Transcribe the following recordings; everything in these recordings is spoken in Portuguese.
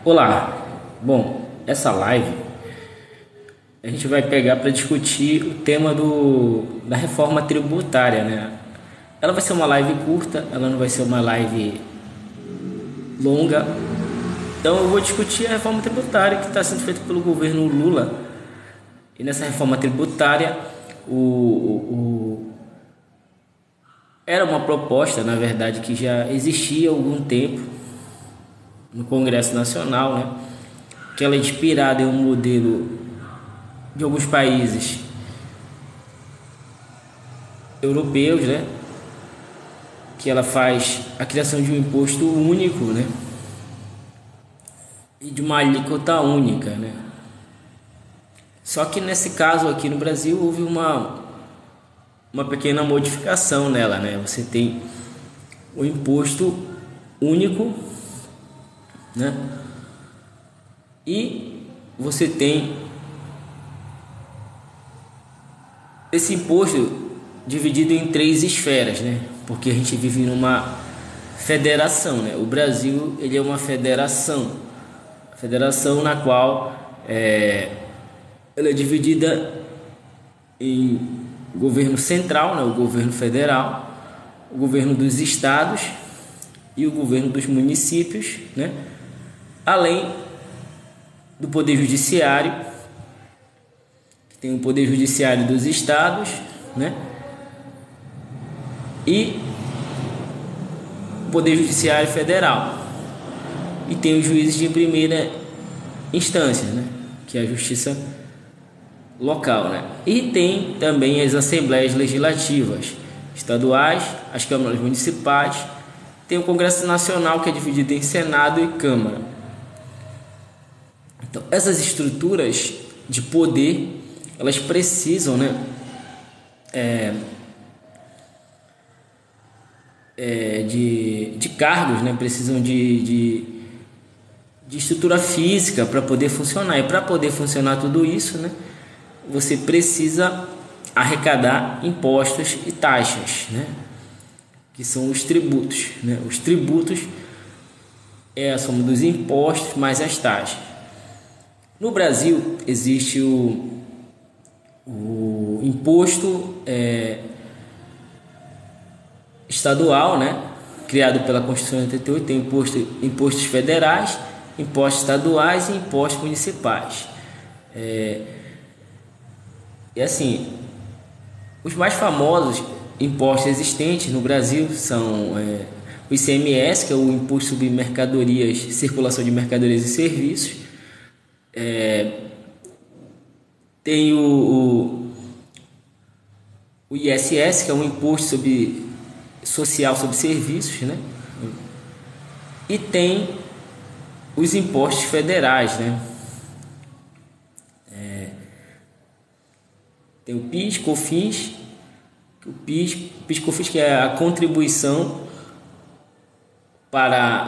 Olá, bom, essa live a gente vai pegar para discutir o tema da reforma tributária, né? Ela vai ser uma live curta, ela não vai ser uma live longa, então eu vou discutir a reforma tributária que está sendo feita pelo governo Lula. E nessa reforma tributária, era uma proposta, na verdade, que já existia há algum tempo no Congresso Nacional, né? Que ela é inspirada em um modelo de alguns países europeus, né? Que ela faz a criação de um imposto único, né? E de uma alíquota única, né? Só que nesse caso aqui no Brasil houve uma pequena modificação nela, né? Você tem o imposto único, né? E você tem esse imposto dividido em três esferas, né? Porque a gente vive numa federação, né? O Brasil, ele é uma federação na qual ela é dividida em governo central, né? O governo federal, o governo dos estados e o governo dos municípios, né? Além do poder judiciário, que tem o poder judiciário dos estados, né? E o poder judiciário federal, e tem os juízes de primeira instância, né? Que é a justiça local, né? E tem também as assembleias legislativas estaduais, as câmaras municipais, tem o Congresso Nacional, que é dividido em Senado e Câmara. Então, essas estruturas de poder, elas precisam, né, de cargos, né, precisam de estrutura física para poder funcionar. E para poder funcionar tudo isso, né, você precisa arrecadar impostos e taxas, né, que são os tributos, né? Os tributos é a soma dos impostos mais as taxas. No Brasil existe o imposto estadual, né? Criado pela Constituição de 88, tem impostos federais, impostos estaduais e impostos municipais. E assim, os mais famosos impostos existentes no Brasil são o ICMS, que é o Imposto sobre Mercadorias, Circulação de Mercadorias e Serviços. Tem o ISS, que é um imposto social sobre serviços, né? E tem os impostos federais, né? Tem o PIS, COFINS, PIS, COFINS, que é a contribuição para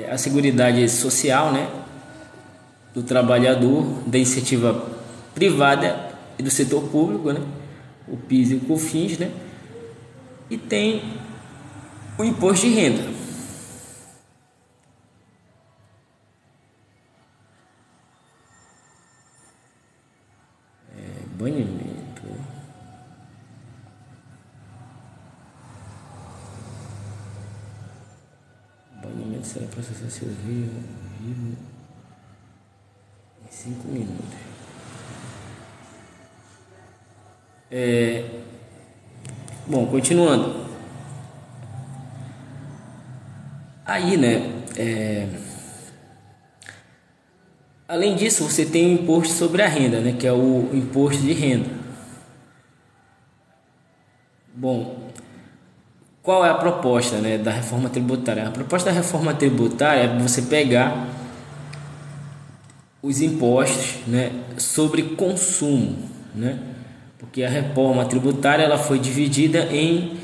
a Seguridade Social, né, do trabalhador, da iniciativa privada e do setor público, né, o PIS e o COFINS, né, e tem o imposto de renda. Banimento. Banimento será processar seu vivo em 5 minutos. Bom, continuando. Aí, né? Além disso, você tem o imposto sobre a renda, né? Que é o imposto de renda. Bom, qual é a proposta, né, da reforma tributária? A proposta da reforma tributária é você pegar os impostos, né, sobre consumo, né? Porque a reforma tributária ela foi dividida em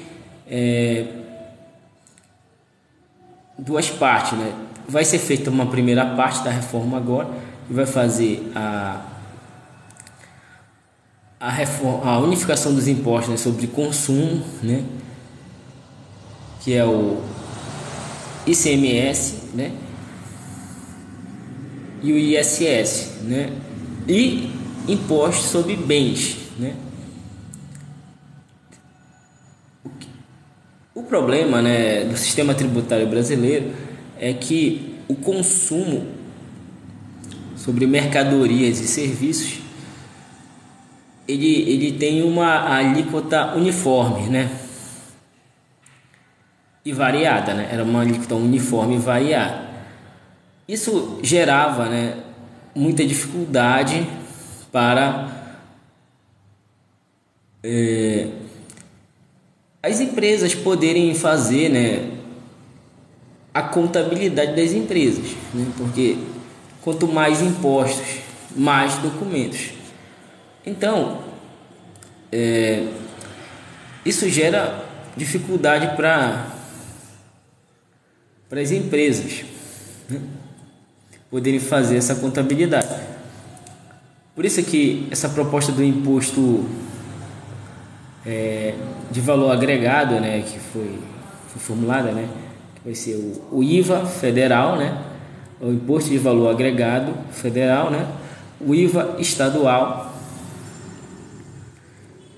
duas partes, né? Vai ser feita uma primeira parte da reforma agora, que vai fazer a unificação dos impostos, né, sobre consumo, né? Que é ICMS, né? E o ISS, né? E imposto sobre bens, né? O problema, né, do sistema tributário brasileiro é que o consumo sobre mercadorias e serviços ele tem uma alíquota uniforme, né? E variada, né? Era uma alíquota uniforme e variada. Isso gerava, né, muita dificuldade para as empresas poderem fazer, né, a contabilidade das empresas, né? Porque quanto mais impostos, mais documentos. Então, isso gera dificuldade para as empresas, né, poderem fazer essa contabilidade. Por isso que essa proposta do imposto de valor agregado, né, que foi formulada, né, que vai ser o IVA federal, né, o imposto de valor agregado federal, né, o IVA estadual,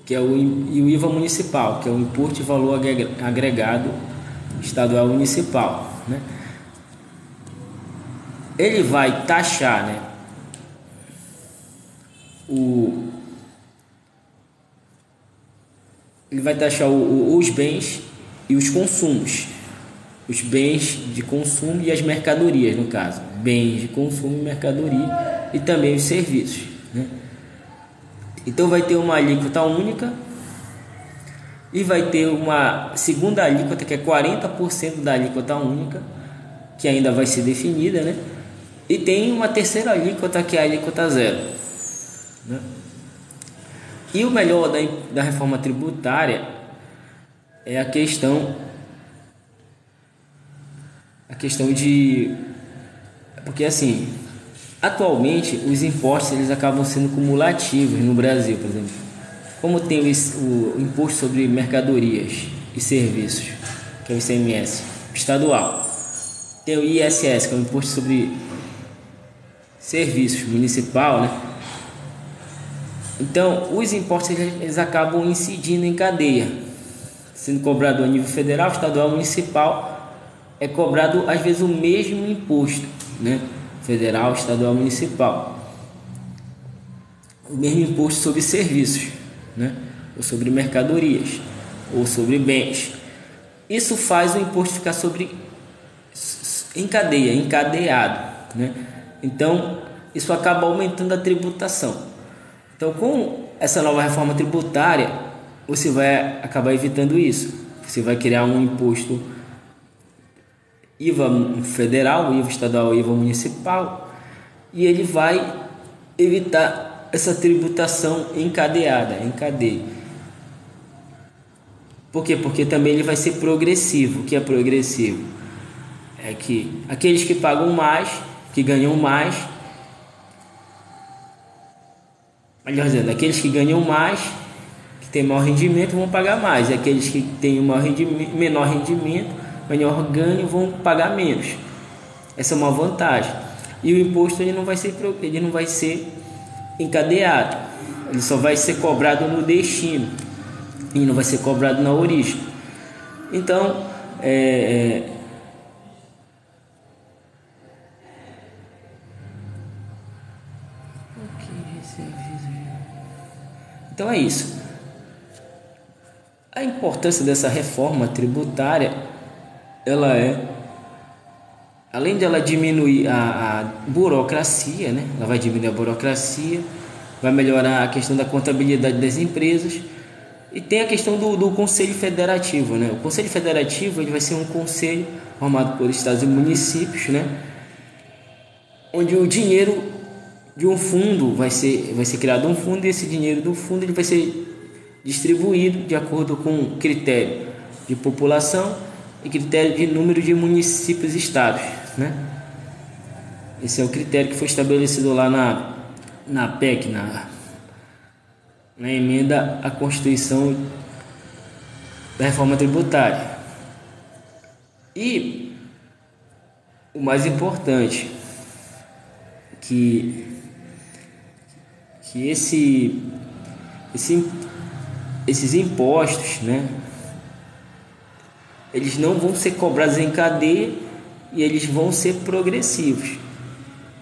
que é e o IVA municipal, que é o imposto de valor agregado estadual municipal, né. Ele vai taxar, né, os bens e os consumos, os bens de consumo e as mercadorias, no caso, bens de consumo e mercadoria, e também os serviços, né? Então vai ter uma alíquota única e vai ter uma segunda alíquota, que é 40% da alíquota única, que ainda vai ser definida, né? E tem uma terceira alíquota, que é a alíquota zero, né? E o melhor da reforma tributária é a questão de... Porque assim, atualmente os impostos eles acabam sendo cumulativos no Brasil, por exemplo. Como tem o imposto sobre mercadorias e serviços, que é o ICMS estadual. Tem o ISS, que é o imposto sobre serviços municipal, né? Então, os impostos eles acabam incidindo em cadeia, sendo cobrado a nível federal, estadual, municipal. É cobrado às vezes o mesmo imposto, né? Federal, estadual, municipal. O mesmo imposto sobre serviços, né? Ou sobre mercadorias, ou sobre bens. Isso faz o imposto ficar em cadeia, encadeado, né? Então, isso acaba aumentando a tributação. Então, com essa nova reforma tributária, você vai acabar evitando isso. Você vai criar um imposto IVA federal, IVA estadual, IVA municipal, e ele vai evitar essa tributação encadeada, em cadeia. Por quê? Porque também ele vai ser progressivo. O que é progressivo? É que aqueles que pagam mais, que ganham mais, melhor dizendo, aqueles que ganham mais, que têm maior rendimento, vão pagar mais, e aqueles que têm menor rendimento, menor ganho, vão pagar menos. Essa é uma vantagem. E o imposto ele não vai ser encadeado, ele só vai ser cobrado no destino e não vai ser cobrado na origem. Então, então é isso. A importância dessa reforma tributária, ela além de ela diminuir a burocracia, né? Ela vai diminuir a burocracia, vai melhorar a questão da contabilidade das empresas, e tem a questão do Conselho Federativo, né? O Conselho Federativo ele vai ser um conselho formado por estados e municípios, né? Onde o dinheiro de um fundo vai ser criado um fundo, e esse dinheiro do fundo ele vai ser distribuído de acordo com critério de população e critério de número de municípios e estados, né? Esse é o critério que foi estabelecido lá na PEC, na emenda à Constituição da Reforma Tributária. E o mais importante, que esse, esses impostos, né, eles não vão ser cobrados em cadeia e eles vão ser progressivos,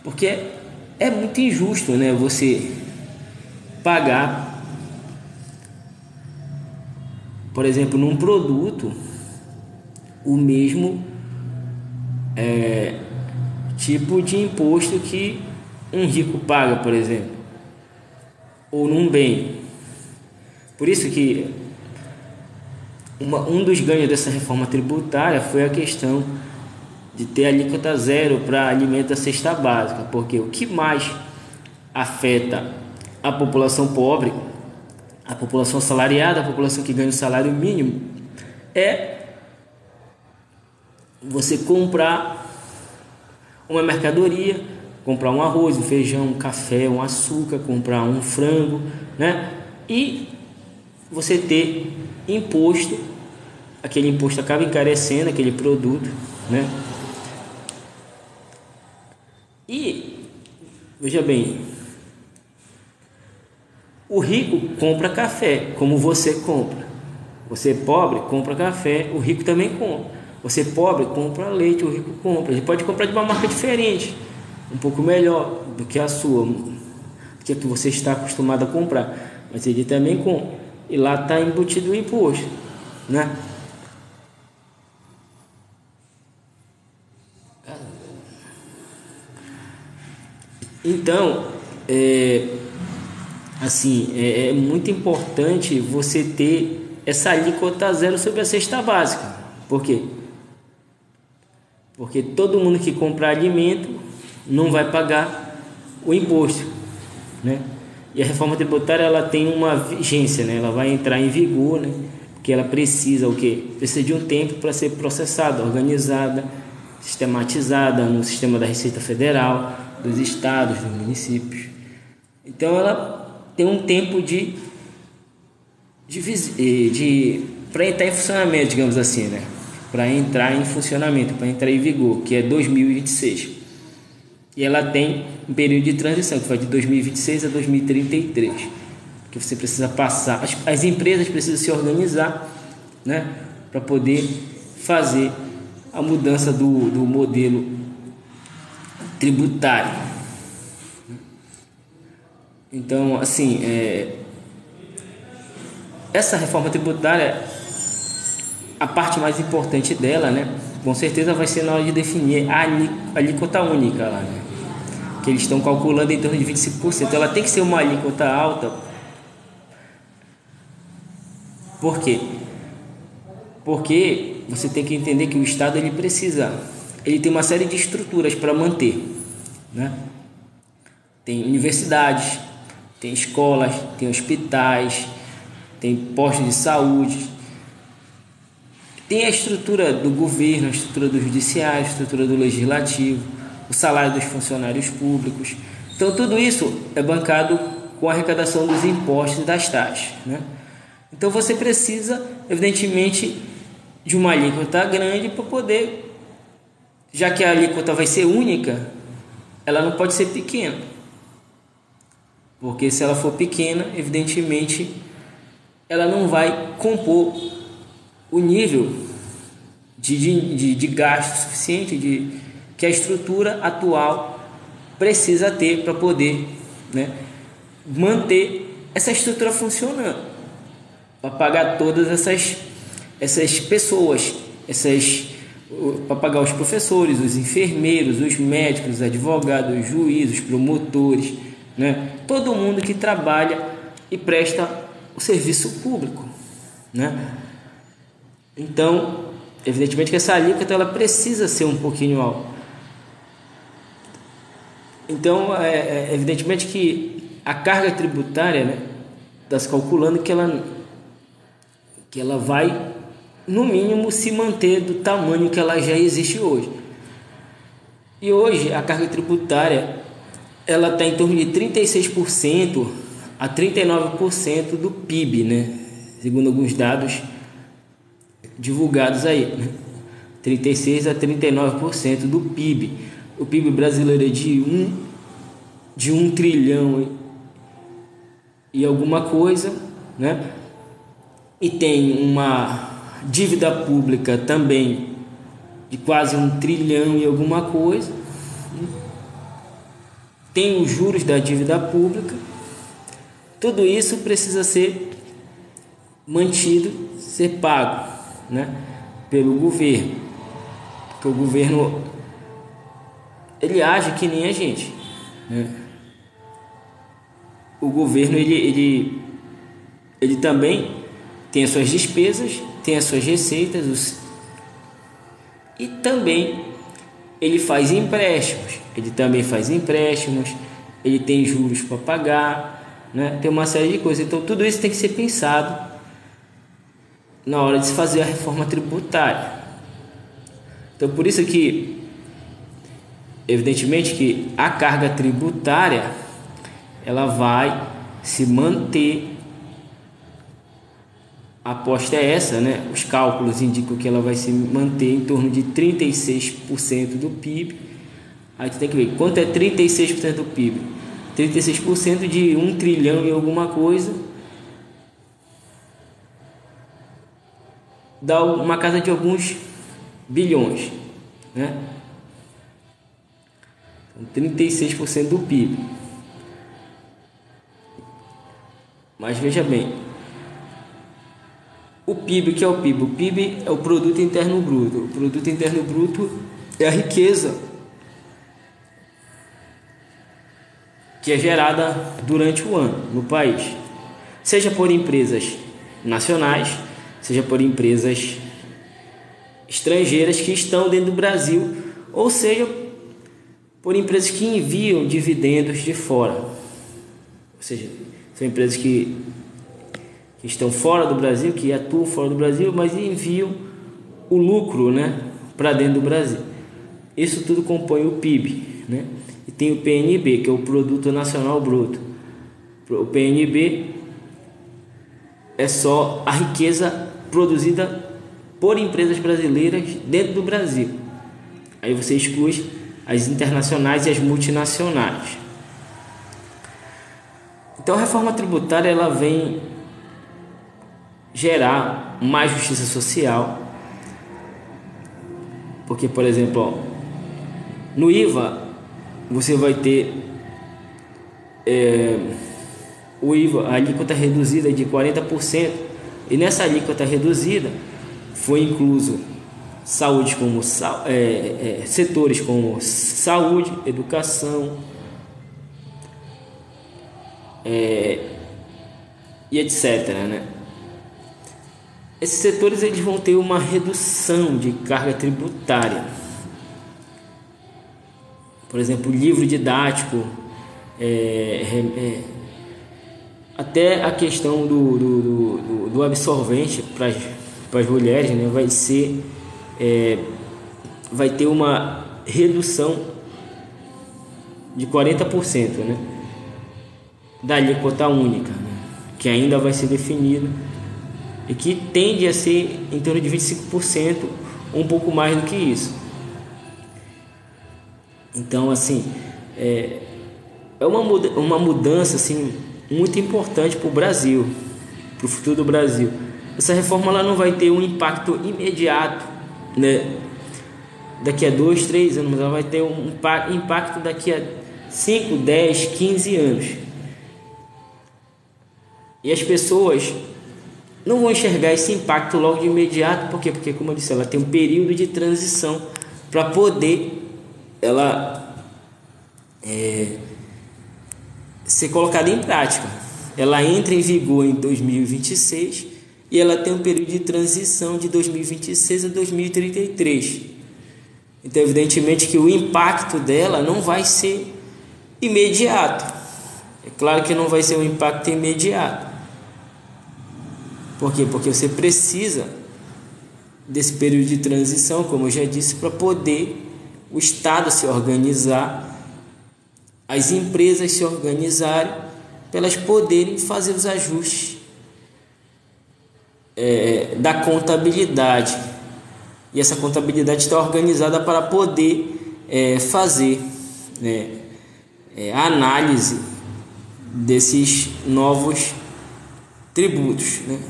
porque é muito injusto, né, você pagar, por exemplo, num produto o mesmo tipo de imposto que um rico paga, por exemplo, ou num bem. Por isso que um dos ganhos dessa reforma tributária foi a questão de ter alíquota zero para alimentos da cesta básica, porque o que mais afeta a população pobre, a população assalariada, a população que ganha o salário mínimo, é você comprar uma mercadoria, comprar um arroz, um feijão, um café, um açúcar, comprar um frango, né? E você ter imposto, aquele imposto acaba encarecendo aquele produto, né? E veja bem, o rico compra café, como você compra. Você pobre compra café, o rico também compra. Você pobre compra leite, o rico compra. Ele pode comprar de uma marca diferente, um pouco melhor do que a sua, do que a que você está acostumado a comprar, mas ele também compra. E lá está embutido o imposto, né? Então, é muito importante você ter essa alíquota zero sobre a cesta básica. Por quê? Porque todo mundo que comprar alimento não vai pagar o imposto, né? E a reforma tributária, ela tem uma vigência, né? Ela vai entrar em vigor, né? Porque ela precisa o quê? Precisa de um tempo para ser processada, organizada, sistematizada no sistema da Receita Federal, dos estados, dos municípios. Então ela tem um tempo para entrar em funcionamento, digamos assim, né? Para entrar em funcionamento, para entrar em vigor, que é 2026. E ela tem um período de transição, que vai de 2026 a 2033, que você precisa passar, as empresas precisam se organizar, né, para poder fazer a mudança do modelo tributário. Então, assim, essa reforma tributária, a parte mais importante dela, né, com certeza vai ser na hora de definir a alíquota única lá, né, que eles estão calculando em torno de 25%. Ela tem que ser uma alíquota alta. Por quê? Porque você tem que entender que o Estado ele tem uma série de estruturas para manter, né? Tem universidades, tem escolas, tem hospitais, tem postos de saúde, tem a estrutura do governo, a estrutura do judiciário, a estrutura do legislativo, o salário dos funcionários públicos. Então tudo isso é bancado com a arrecadação dos impostos e das taxas, né? Então você precisa, evidentemente, de uma alíquota grande para poder, já que a alíquota vai ser única, ela não pode ser pequena, porque se ela for pequena, evidentemente, ela não vai compor o nível de gasto suficiente que a estrutura atual precisa ter para poder, né, manter essa estrutura funcionando, para pagar todas essas pessoas, para pagar os professores, os enfermeiros, os médicos, os advogados, os juízes, os promotores, né, todo mundo que trabalha e presta o serviço público, né? Então, evidentemente que essa alíquota ela precisa ser um pouquinho alta. Então, evidentemente que a carga tributária, né, está se calculando que ela vai, no mínimo, se manter do tamanho que ela já existe hoje. E hoje a carga tributária ela está em torno de 36% a 39% do PIB, né? Segundo alguns dados divulgados aí, né? 36 a 39% do PIB. O PIB brasileiro é de 1 trilhão e alguma coisa, né? E tem uma dívida pública também de quase 1 trilhão e alguma coisa. Tem os juros da dívida pública. Tudo isso precisa ser mantido, ser pago, né, pelo governo. Porque o governo, ele age que nem a gente, né? O governo ele também tem as suas despesas, tem as suas receitas, e também ele faz empréstimos. Ele tem juros para pagar, né? Tem uma série de coisas. Então tudo isso tem que ser pensado na hora de se fazer a reforma tributária. Então por isso que, evidentemente, que a carga tributária ela vai se manter. A aposta é essa, né? Os cálculos indicam que ela vai se manter em torno de 36% do PIB. Aí tu tem que ver quanto é 36% do PIB. 36% de 1 trilhão e alguma coisa dá uma casa de alguns bilhões, né? 36% do PIB. Mas veja bem, o PIB, que é o PIB? O PIB é o Produto Interno Bruto. O Produto Interno Bruto é a riqueza que é gerada durante o ano no país, seja por empresas nacionais, seja por empresas estrangeiras que estão dentro do Brasil, ou seja, por empresas que enviam dividendos de fora, ou seja, são empresas que estão fora do Brasil, que atuam fora do Brasil, mas enviam o lucro, né, para dentro do Brasil. Isso tudo compõe o PIB, né? E tem o PNB, que é o Produto Nacional Bruto. O PNB é só a riqueza produzida por empresas brasileiras dentro do Brasil. Aí você exclui as internacionais e as multinacionais. Então a reforma tributária ela vem gerar mais justiça social, porque, por exemplo, ó, no IVA você vai ter o IVA, a alíquota reduzida de 40%, e nessa alíquota reduzida foi incluso saúde como setores como saúde, educação e etc, né? Esses setores eles vão ter uma redução de carga tributária. Por exemplo, livro didático, até a questão do absorvente para as mulheres, né, vai ter uma redução de 40%, né, da alíquota única, né, que ainda vai ser definida e que tende a ser em torno de 25%, um pouco mais do que isso. Então, assim, é uma mudança assim, muito importante para o Brasil, para o futuro do Brasil. Essa reforma ela não vai ter um impacto imediato, né, daqui a 2, 3 anos, mas ela vai ter um impacto daqui a 5, 10, 15 anos. E as pessoas não vão enxergar esse impacto logo de imediato. Por quê? Porque, como eu disse, ela tem um período de transição para poder ser colocada em prática. Ela entra em vigor em 2026 e ela tem um período de transição de 2026 a 2033. Então, evidentemente que o impacto dela não vai ser imediato. É claro que não vai ser um impacto imediato. Por quê? Porque você precisa desse período de transição, como eu já disse, para poder o Estado se organizar, as empresas se organizarem, para elas poderem fazer os ajustes da contabilidade, e essa contabilidade está organizada para poder fazer, né, a análise desses novos tributos, né?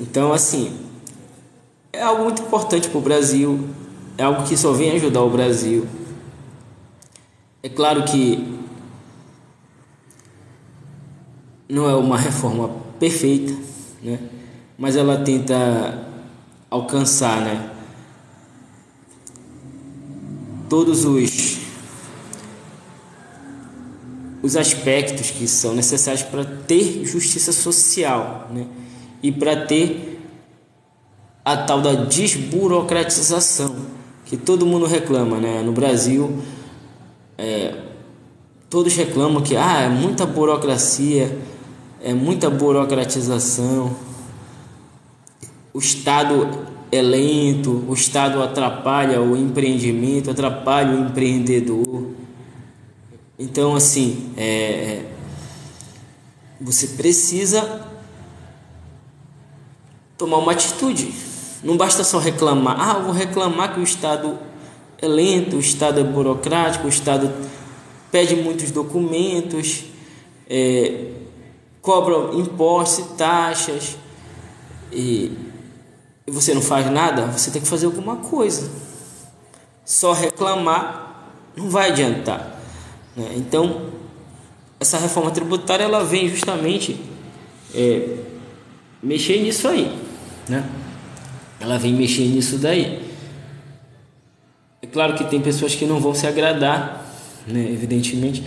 Então, assim, é algo muito importante para o Brasil, é algo que só vem ajudar o Brasil. É claro que não é uma reforma perfeita, né? Mas ela tenta alcançar, né, todos os aspectos que são necessários para ter justiça social, né? E para ter a tal da desburocratização que todo mundo reclama, né? No Brasil, todos reclamam que é muita burocracia, é muita burocratização, o Estado é lento, o Estado atrapalha o empreendimento, atrapalha o empreendedor. Então, assim, você precisa tomar uma atitude. Não basta só reclamar. Eu vou reclamar que o Estado é lento, o Estado é burocrático, o Estado pede muitos documentos, cobra impostos e taxas, e você não faz nada. Você tem que fazer alguma coisa. Só reclamar não vai adiantar, né? Então, essa reforma tributária ela vem justamente mexer nisso aí, né? Ela vem mexer nisso daí. É claro que tem pessoas que não vão se agradar, né? Evidentemente,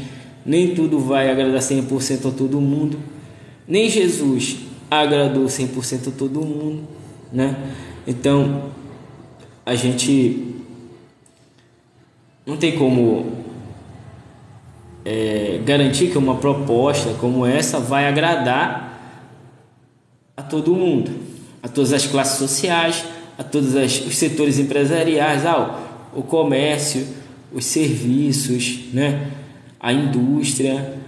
nem tudo vai agradar 100% a todo mundo. Nem Jesus agradou 100% a todo mundo, né? Então, a gente não tem como garantir que uma proposta como essa vai agradar a todo mundo, a todas as classes sociais, a todos os setores empresariais, o comércio, os serviços, né? A indústria,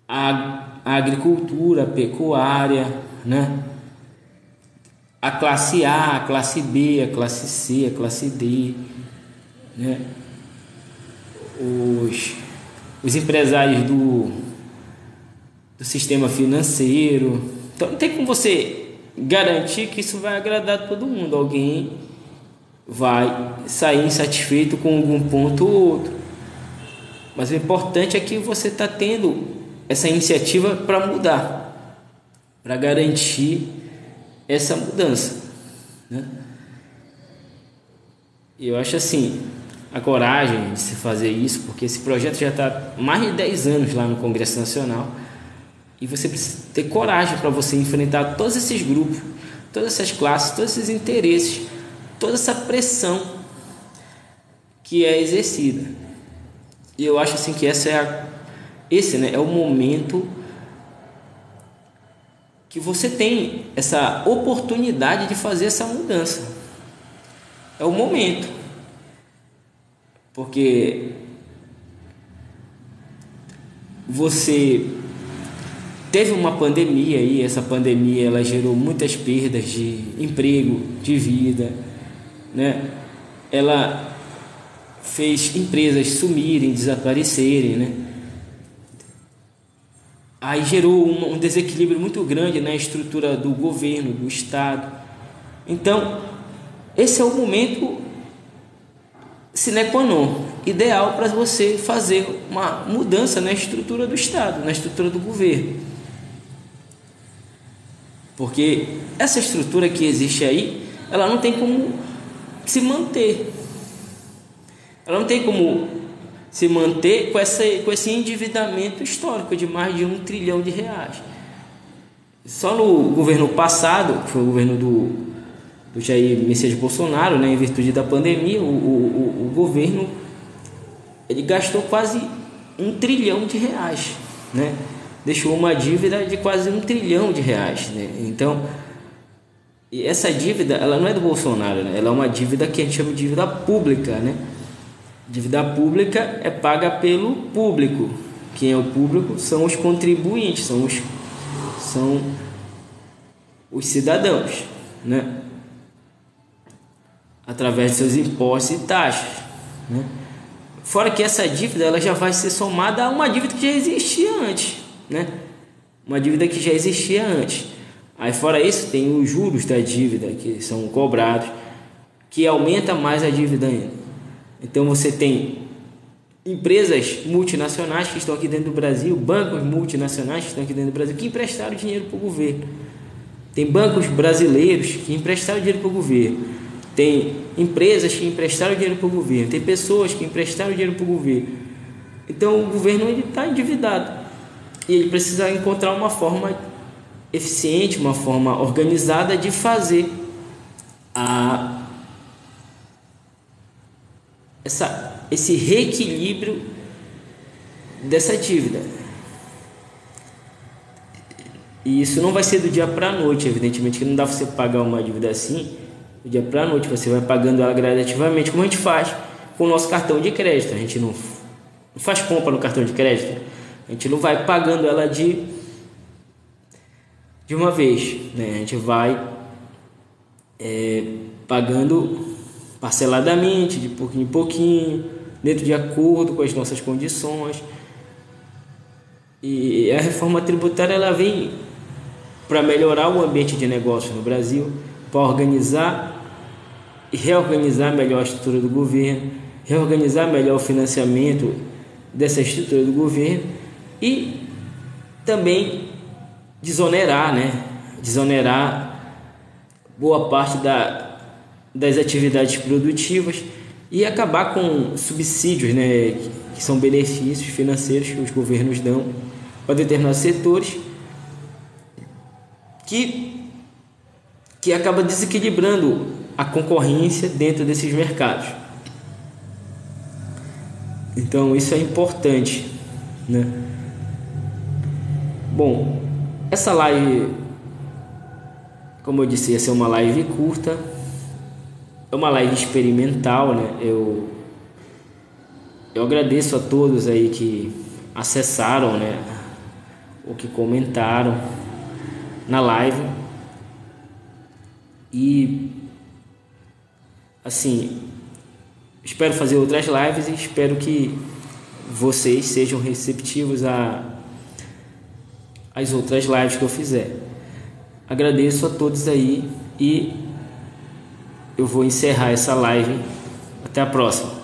a agricultura, a pecuária, né? A classe A, a classe B, a classe C, a classe D, né? Os empresários do sistema financeiro. Então não tem como você garantir que isso vai agradar todo mundo. Alguém vai sair insatisfeito com algum ponto ou outro. Mas o importante é que você está tendo essa iniciativa para mudar, para garantir essa mudança, né? E eu acho assim, a coragem de se fazer isso, porque esse projeto já está mais de 10 anos lá no Congresso Nacional, e você precisa ter coragem para você enfrentar todos esses grupos, todas essas classes, todos esses interesses, toda essa pressão que é exercida. E eu acho assim que esse é o momento que você tem essa oportunidade de fazer essa mudança. É o momento. Porque você teve uma pandemia aí, essa pandemia ela gerou muitas perdas de emprego, de vida, né? Ela fez empresas sumirem, desaparecerem, né? Aí gerou um desequilíbrio muito grande na estrutura do governo, do Estado. Então, esse é o momento sine qua non, ideal para você fazer uma mudança na estrutura do Estado, na estrutura do governo. Porque essa estrutura que existe aí, ela não tem como se manter. Ela não tem como se manter com esse endividamento histórico de mais de R$1 trilhão. Só no governo passado, que foi o governo do Jair Messias Bolsonaro, né, em virtude da pandemia, o governo ele gastou quase R$1 trilhão, né? Deixou uma dívida de quase R$1 trilhão, né? Então, e essa dívida, ela não é do Bolsonaro, né? Ela é uma dívida que a gente chama de dívida pública, né? Dívida pública é paga pelo público, Quem é o público são os contribuintes, são os cidadãos, né? Através de seus impostos e taxas, né? Fora que essa dívida ela já vai ser somada a uma dívida que já existia antes, né? Uma dívida que já existia antes. Aí fora isso tem os juros da dívida que são cobrados, que aumenta mais a dívida ainda. Então você tem empresas multinacionais que estão aqui dentro do Brasil, bancos multinacionais que estão aqui dentro do Brasil, que emprestaram dinheiro para o governo. Tem bancos brasileiros que emprestaram dinheiro para o governo. Tem empresas que emprestaram dinheiro para o governo. Tem pessoas que emprestaram dinheiro para o governo. Então o governo está endividado. E ele precisa encontrar uma forma eficiente, uma forma organizada de fazer esse reequilíbrio dessa dívida. E isso não vai ser do dia para a noite, evidentemente que não dá para você pagar uma dívida assim do dia para a noite. Você vai pagando ela gradativamente, como a gente faz com o nosso cartão de crédito. A gente não faz compra no cartão de crédito, a gente não vai pagando ela de uma vez, né? A gente vai pagando parceladamente, de pouquinho em pouquinho, dentro de acordo com as nossas condições. E a reforma tributária ela vem para melhorar o ambiente de negócios no Brasil, para organizar e reorganizar melhor a estrutura do governo, reorganizar melhor o financiamento dessa estrutura do governo e também desonerar boa parte das atividades produtivas e acabar com subsídios, né, que são benefícios financeiros que os governos dão para determinados setores que acaba desequilibrando a concorrência dentro desses mercados. Então isso é importante, né? Bom, essa live, como eu disse, ia ser uma live curta, é uma live experimental, né? Eu agradeço a todos aí que acessaram, né, ou que comentaram na live. E assim, espero fazer outras lives e espero que vocês sejam receptivos às outras lives que eu fizer. Agradeço a todos aí e eu vou encerrar essa live. Até a próxima.